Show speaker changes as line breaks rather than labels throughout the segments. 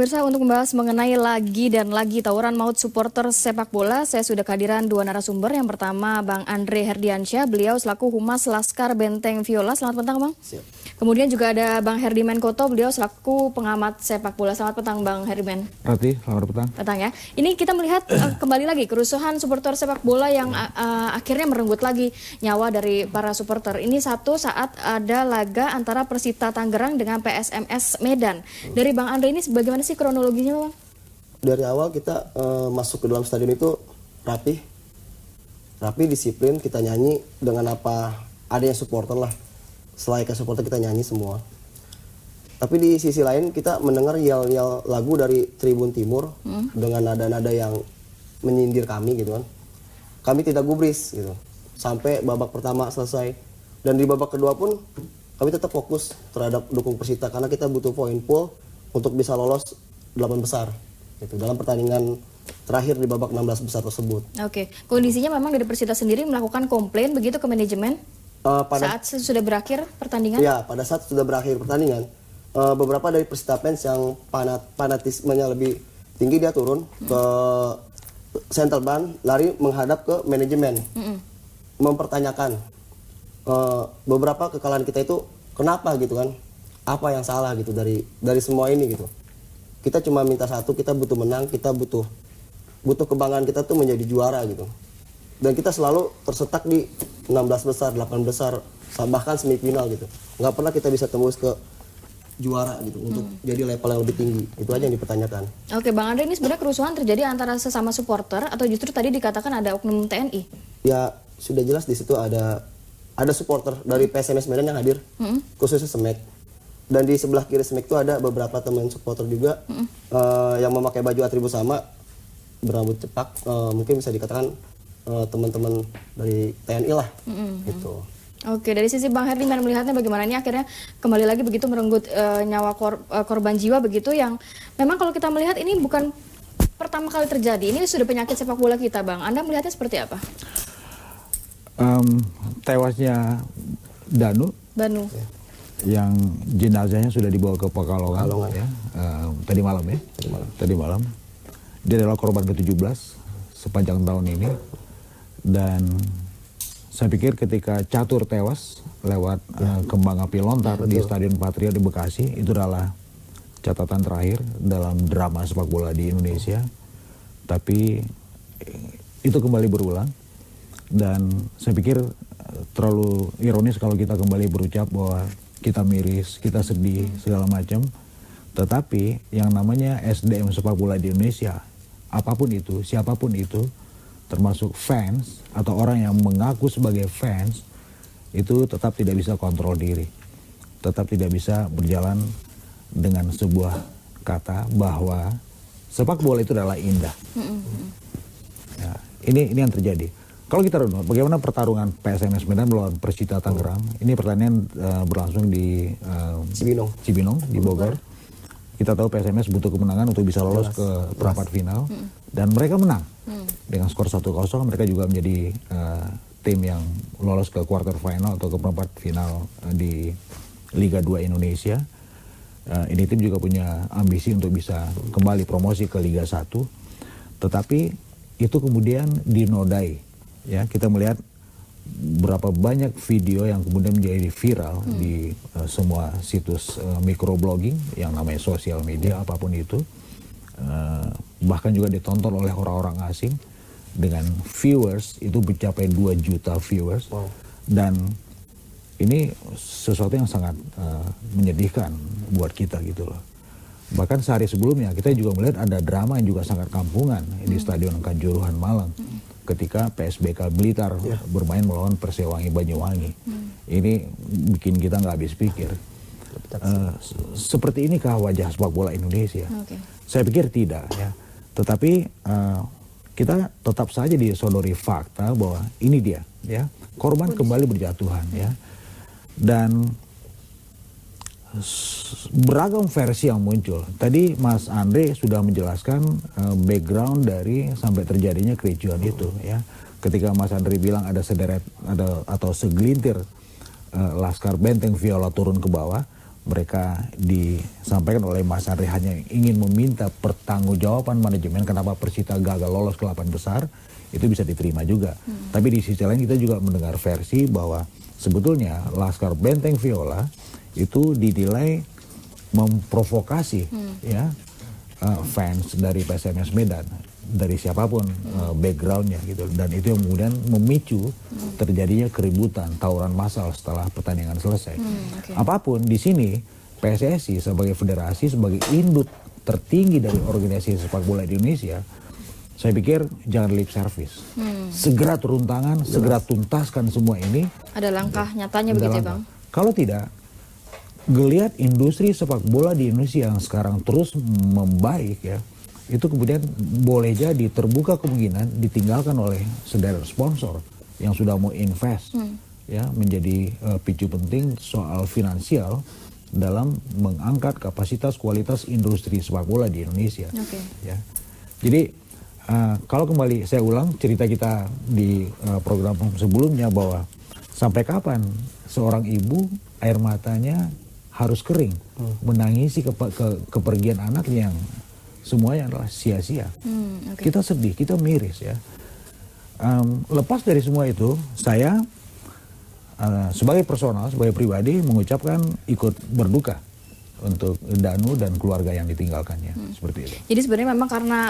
Pemirsa, untuk membahas mengenai lagi dan lagi tawuran maut supporter sepak bola, saya sudah kehadiran dua narasumber. Yang pertama, Bang Andre Herdiansyah, beliau selaku Humas Laskar Benteng Viola. Selamat petang, Bang.
Siap.
Kemudian juga ada Bang Herdimen Koto, beliau selaku pengamat sepak bola. Selamat petang, Bang Herdimen.
Rati, selamat petang.
Petang ya. Ini kita melihat kembali lagi kerusuhan supporter sepak bola yang akhirnya merenggut lagi nyawa dari para supporter. Ini satu saat ada laga antara Persita Tangerang dengan PSMS Medan. Dari Bang Andre ini bagaimana sih kronologinya, Bang?
Dari awal kita masuk ke dalam stadion itu rapi, disiplin, kita nyanyi dengan apa adanya supporter lah. Selayaknya supporter kita nyanyi semua. Tapi di sisi lain kita mendengar yel-yel lagu dari Tribun Timur dengan nada-nada yang menyindir kami gitu kan. Kami tidak gubris gitu. Sampai babak pertama selesai. Dan di babak kedua pun kami tetap fokus terhadap dukung Persita karena kita butuh poin full untuk bisa lolos 8 besar. Gitu. Dalam pertandingan terakhir di babak 16 besar tersebut.
Oke, kondisinya memang dari Persita sendiri melakukan komplain begitu ke manajemen saat sudah berakhir pertandingan?
Ya, pada saat sudah berakhir pertandingan, beberapa dari Persita fans yang fanatismenya lebih tinggi dia turun ke center ban, lari menghadap ke manajemen, mempertanyakan beberapa kekalahan kita itu kenapa gitu kan, apa yang salah gitu dari semua ini gitu. Kita cuma minta satu, kita butuh menang, kita butuh kebanggaan kita tuh menjadi juara gitu. Dan kita selalu tersetak di 16 besar, 8 besar, bahkan semifinal gitu. Nggak pernah kita bisa tembus ke juara gitu untuk jadi level yang lebih tinggi. Itu aja yang dipertanyakan.
Oke, Bang Andre, ini sebenarnya kerusuhan terjadi antara sesama supporter atau justru tadi dikatakan ada oknum TNI?
Ya, sudah jelas di situ ada supporter dari PSMS Medan yang hadir, khususnya Semek. Dan di sebelah kiri Semek itu ada beberapa teman supporter juga yang memakai baju atribut sama, berambut cepak, mungkin bisa dikatakan teman-teman dari TNI lah, gitu.
Oke, dari sisi Bang Herdiman melihatnya bagaimana ini akhirnya kembali lagi begitu merenggut nyawa korban jiwa begitu yang memang kalau kita melihat ini bukan pertama kali terjadi, ini sudah penyakit sepak bola kita, Bang. Anda melihatnya seperti apa?
Tewasnya Danu yang jenazahnya sudah dibawa ke Pekalongan ya, tadi malam. Dia adalah korban ke-17 sepanjang tahun ini. Dan saya pikir ketika Catur tewas lewat kembang api lontar di Stadion Patria di Bekasi, itu adalah catatan terakhir dalam drama sepak bola di Indonesia. Tapi itu kembali berulang. Dan saya pikir terlalu ironis kalau kita kembali berucap bahwa kita miris, kita sedih, segala macam. Tetapi yang namanya SDM sepak bola di Indonesia, apapun itu, siapapun itu, termasuk fans atau orang yang mengaku sebagai fans, itu tetap tidak bisa kontrol diri. Tetap tidak bisa berjalan dengan sebuah kata bahwa sepak bola itu adalah indah. Ya, ini yang terjadi. Kalau kita runut, bagaimana pertarungan PSMS Medan melawan Persita Tangerang? Ini pertandingan berlangsung di Cibinong di Bogor. Kita tahu PSMS butuh kemenangan untuk bisa lolos ke perempat final. Dan mereka menang. Dengan skor 1-0, mereka juga menjadi tim yang lolos ke quarter final atau ke perempat final di Liga 2 Indonesia. Ini tim juga punya ambisi untuk bisa kembali promosi ke Liga 1. Tetapi itu kemudian dinodai. Ya, kita melihat berapa banyak video yang kemudian menjadi viral di semua situs microblogging yang namanya sosial media apapun itu, bahkan juga ditonton oleh orang-orang asing dengan viewers itu mencapai 2 juta viewers. Dan ini sesuatu yang sangat menyedihkan buat kita gitu loh. Bahkan sehari sebelumnya kita juga melihat ada drama yang juga sangat kampungan di Stadion Kanjuruhan Malang ketika PSBK Blitar bermain melawan Persewangi Banyuwangi. Ini bikin kita nggak habis pikir. Seperti inikah wajah sepak bola Indonesia? Saya pikir tidak ya. Tetapi kita tetap saja disodori fakta bahwa ini dia ya, korban kembali berjatuhan ya. Dan beragam versi yang muncul. Tadi Mas Andre sudah menjelaskan background dari sampai terjadinya kericuan itu ya. Ketika Mas Andre bilang ada sederet atau segelintir Laskar Benteng Viola turun ke bawah, mereka disampaikan oleh Mas Andre hanya ingin meminta pertanggungjawaban manajemen kenapa Persita gagal lolos ke 8 besar, itu bisa diterima juga. Tapi di sisi lain kita juga mendengar versi bahwa sebetulnya Laskar Benteng Viola itu dinilai memprovokasi ya fans dari PSMS Medan, dari siapapun backgroundnya gitu, dan itu yang kemudian memicu terjadinya keributan, tawuran massal setelah pertandingan selesai. Apapun di sini PSSI sebagai federasi, sebagai induk tertinggi dari organisasi sepak bola di Indonesia, saya pikir jangan lip service, segera turun tangan, segera tuntaskan semua ini. Ada langkah nyatanya begitu ya Bang? Kalau tidak, geliat industri sepak bola di Indonesia yang sekarang terus membaik ya, itu kemudian boleh jadi terbuka kemungkinan ditinggalkan oleh sederet sponsor yang sudah mau invest ya, menjadi picu penting soal finansial dalam mengangkat kapasitas kualitas industri sepak bola di Indonesia. Ya. Jadi kalau kembali saya ulang cerita kita di program sebelumnya bahwa sampai kapan seorang ibu air matanya harus kering menangisi kepergian anaknya yang semuanya adalah sia-sia. Kita sedih, kita miris ya. Lepas dari semua itu, saya sebagai personal, sebagai pribadi mengucapkan ikut berduka untuk Danu dan keluarga yang ditinggalkannya. Seperti itu.
Jadi sebenarnya memang karena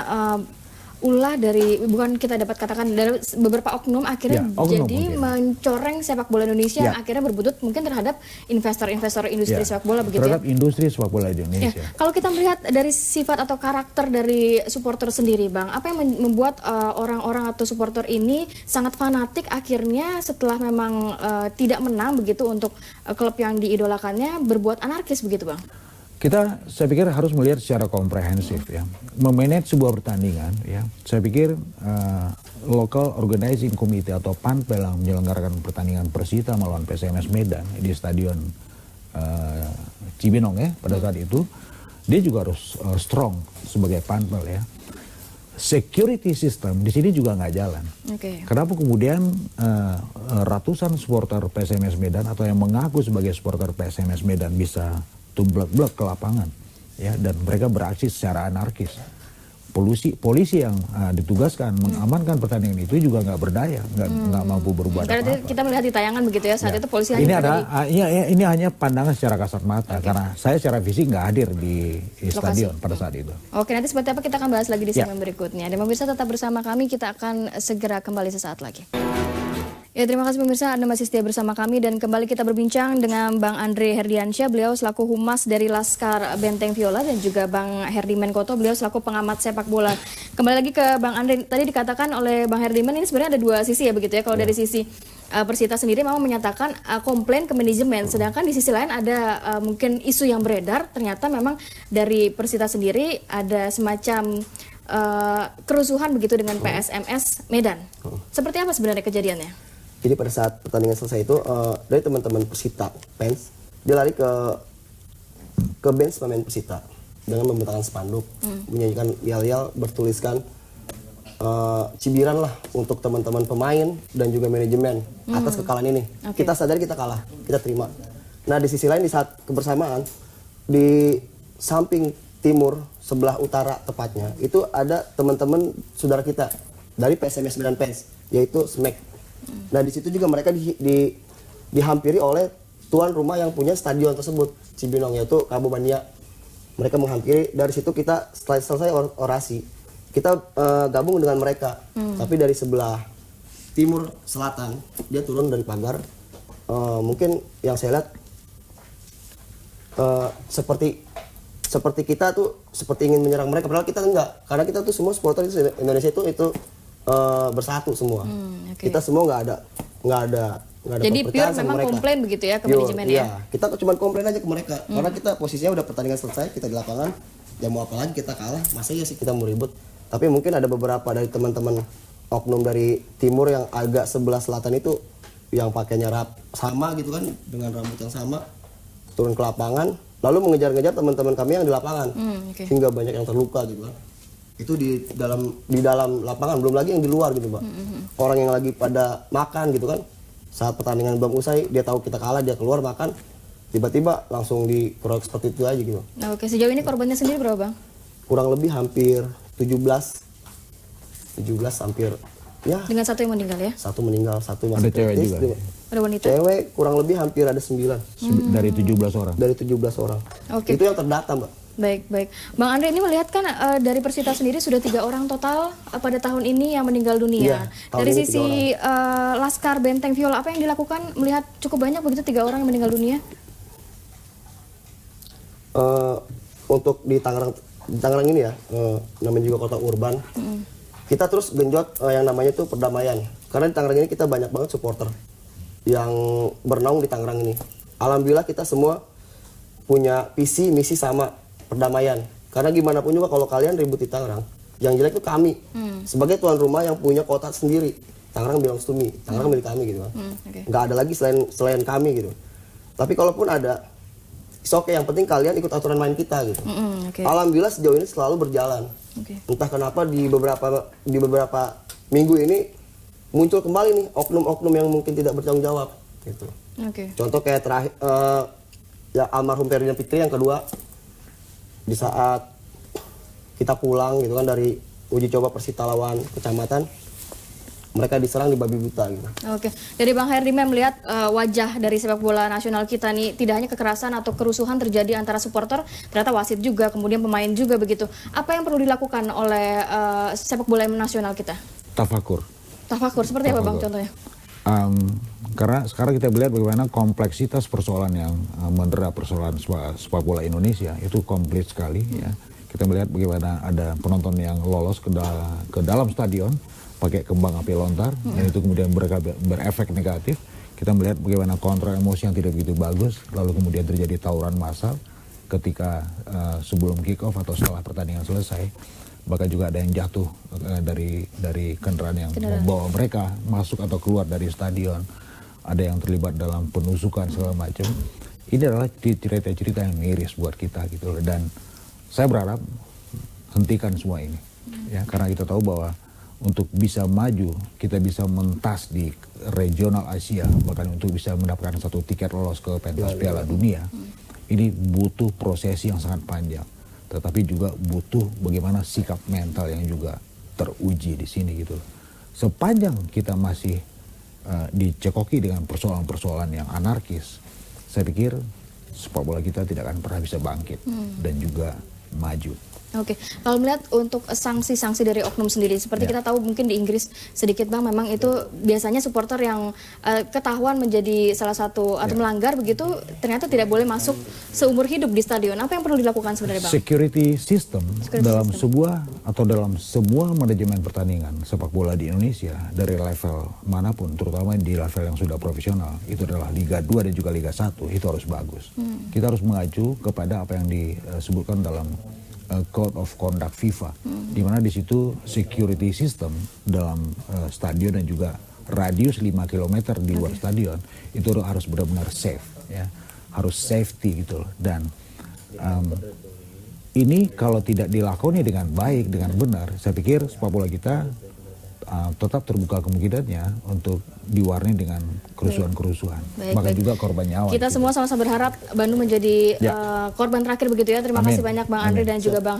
ulah dari, bukan kita dapat katakan dari beberapa oknum akhirnya jadi mencoreng sepak bola Indonesia yang akhirnya berbuntut mungkin terhadap investor-investor industri sepak bola begitu
terhadap industri sepak bola di Indonesia.
Kalau kita melihat dari sifat atau karakter dari supporter sendiri Bang, apa yang membuat orang-orang atau supporter ini sangat fanatik akhirnya setelah memang tidak menang begitu untuk klub yang diidolakannya berbuat anarkis begitu Bang?
Saya pikir harus melihat secara komprehensif ya, memanage sebuah pertandingan ya. Saya pikir local organizing committee atau Panpel yang menyelenggarakan pertandingan Persita melawan PSMS Medan di stadion Cibinong ya pada saat itu, dia juga harus strong sebagai Panpel ya. Security system di sini juga nggak jalan. Kenapa kemudian ratusan supporter PSMS Medan atau yang mengaku sebagai supporter PSMS Medan bisa tumblek-blek ke lapangan ya, dan mereka beraksi secara anarkis. Polisi yang ditugaskan mengamankan pertandingan itu juga nggak berdaya, nggak mampu berbuat apa-apa.
Kita melihat di tayangan begitu ya, saat itu polisi hanya
ini hanya pandangan secara kasat mata karena saya secara fisik nggak hadir di stadion pada saat itu.
Oke, nanti seperti apa kita akan bahas lagi di segmen berikutnya. Dan pemirsa tetap bersama kami, kita akan segera kembali sesaat lagi. Ya, terima kasih pemirsa, Anda masih setia bersama kami dan kembali kita berbincang dengan Bang Andre Herdiansyah, beliau selaku humas dari Laskar Benteng Viola, dan juga Bang Herdimen Koto, beliau selaku pengamat sepak bola. Kembali lagi ke Bang Andre, tadi dikatakan oleh Bang Herdimen ini sebenarnya ada dua sisi ya begitu ya. Kalau dari sisi Persita sendiri memang menyatakan komplain ke manajemen, sedangkan di sisi lain ada mungkin isu yang beredar, ternyata memang dari Persita sendiri ada semacam kerusuhan begitu dengan PSMS Medan. Seperti apa sebenarnya kejadiannya?
Jadi pada saat pertandingan selesai itu dari teman-teman Persita fans, dia lari ke bench pemain Persita dengan membentangkan spanduk, menyanyikan yel-yel bertuliskan cibiran lah untuk teman-teman pemain dan juga manajemen atas kekalahan ini. Kita sadar kita kalah, kita terima. Nah di sisi lain di saat kebersamaan di samping timur sebelah utara tepatnya itu ada teman-teman saudara kita dari PSMS Medan Fans, yaitu SMAC. Nah di situ juga mereka dihampiri oleh tuan rumah yang punya stadion tersebut Cibinong, yaitu Kabo Bania. Mereka menghampiri, dari situ kita setelah selesai orasi kita gabung dengan mereka, tapi dari sebelah timur selatan dia turun dari pagar. Mungkin yang saya lihat seperti kita tuh seperti ingin menyerang mereka, padahal kita enggak, karena kita tuh semua supporter Indonesia itu bersatu semua. Kita semua nggak ada
jadi pure memang komplain begitu ya ke manajemen ya?
Kita cuma komplain aja ke mereka, karena kita posisinya udah pertandingan selesai, kita di lapangan, ya mau apa lagi, kita kalah, masa ya sih kita mau ribut. Tapi mungkin ada beberapa dari teman-teman oknum dari timur yang agak sebelah selatan itu yang pakainya sama gitu kan, dengan rambut yang sama, turun ke lapangan lalu mengejar-ngejar teman-teman kami yang di lapangan, hingga banyak yang terluka gitu kan. Itu di dalam lapangan, belum lagi yang di luar gitu Pak. Orang yang lagi pada makan gitu kan, saat pertandingan belum usai dia tahu kita kalah, dia keluar makan, tiba-tiba langsung dikeroyok seperti itu aja gitu.
Nah, oke, sejauh ini korbannya sendiri berapa, Bang?
Kurang lebih hampir 17 hampir ya.
Dengan satu yang meninggal ya?
Satu meninggal, satu masih
Ada cewek
kritis.
juga?
Ada wanita?
Cewek kurang lebih hampir ada 9
Dari 17 orang.
dari 17 orang.
Oke.
Itu yang terdata, Mbak.
Baik, baik. Bang Andre, ini melihat kan dari Persita sendiri sudah 3 orang total pada tahun ini yang meninggal dunia.
Iya, tahun
Dari
ini
sisi Laskar Benteng Viola, apa yang dilakukan melihat cukup banyak begitu 3 orang yang meninggal dunia?
Untuk di Tangerang ini ya, namanya juga kota urban. Kita terus genjot yang namanya tuh perdamaian. Karena di Tangerang ini kita banyak banget supporter yang bernaung di Tangerang ini. Alhamdulillah kita semua punya visi misi sama, perdamaian. Karena gimana pun juga kalau kalian ribut di Tangerang, yang jelek itu kami. Sebagai tuan rumah yang punya kota sendiri. Tangerang belongs to me, Tangerang milik kami gitu kan. Nggak ada lagi selain kami gitu. Tapi kalaupun ada, oke, yang penting kalian ikut aturan main kita gitu. Alhamdulillah sejauh ini selalu berjalan. Entah kenapa di beberapa minggu ini muncul kembali nih oknum-oknum yang mungkin tidak bertanggung jawab gitu. Contoh kayak terakhir ya almarhum Ferdinand Fitri yang kedua, di saat kita pulang gitu kan dari uji coba Persita lawan Kecamatan, mereka diserang di babi buta gitu.
Oke, dari Bang Herdiman melihat wajah dari sepak bola nasional kita nih tidak hanya kekerasan atau kerusuhan terjadi antara supporter, ternyata wasit juga, kemudian pemain juga begitu. Apa yang perlu dilakukan oleh sepak bola nasional kita?
Tafakur.
Tafakur, seperti apa Bang contohnya?
Karena sekarang kita melihat bagaimana kompleksitas persoalan yang mendera persoalan sepak bola Indonesia itu komplit sekali ya. Kita melihat bagaimana ada penonton yang lolos ke dalam stadion pakai kembang api lontar dan itu kemudian berefek negatif. Kita melihat bagaimana kontrol emosi yang tidak begitu bagus, lalu kemudian terjadi tawuran massal ketika sebelum kick off atau setelah pertandingan selesai. Bahkan juga ada yang jatuh dari kendaraan yang membawa mereka masuk atau keluar dari stadion. Ada yang terlibat dalam penusukan segala macam. Ini adalah cerita-cerita yang miris buat kita gitu loh. Dan saya berharap hentikan semua ini. Ya, karena kita tahu bahwa untuk bisa maju, kita bisa mentas di regional Asia, bahkan untuk bisa mendapatkan satu tiket lolos ke pentas Piala Dunia, ini butuh prosesi yang sangat panjang. Tetapi juga butuh bagaimana sikap mental yang juga teruji di sini gitu. Sepanjang kita masih dicekoki dengan persoalan-persoalan yang anarkis, saya pikir sepak bola kita tidak akan pernah bisa bangkit dan juga maju.
Oke, kalau melihat untuk sanksi-sanksi dari oknum sendiri, seperti kita tahu mungkin di Inggris sedikit Bang, memang itu biasanya supporter yang ketahuan menjadi salah satu atau melanggar begitu, ternyata tidak boleh masuk seumur hidup di stadion. Apa yang perlu dilakukan sebenarnya Bang?
Security system dalam semua manajemen pertandingan sepak bola di Indonesia dari level manapun, terutama di level yang sudah profesional, itu adalah Liga 2 dan juga Liga 1, itu harus bagus. Kita harus mengacu kepada apa yang disebutkan dalam Code of Conduct FIFA, di mana di situ security system dalam stadion dan juga radius 5 km di luar stadion itu harus benar-benar safe, ya, harus safety gitu loh. Dan ini kalau tidak dilakoni dengan baik, dengan benar, saya pikir sepak bola kita tetap terbuka kemungkinannya untuk diwarnai dengan kerusuhan-kerusuhan, bahkan juga korban nyawa.
Kita semua sama-sama berharap Bandung menjadi korban terakhir begitu ya. Terima kasih banyak Bang Andre dan juga Bang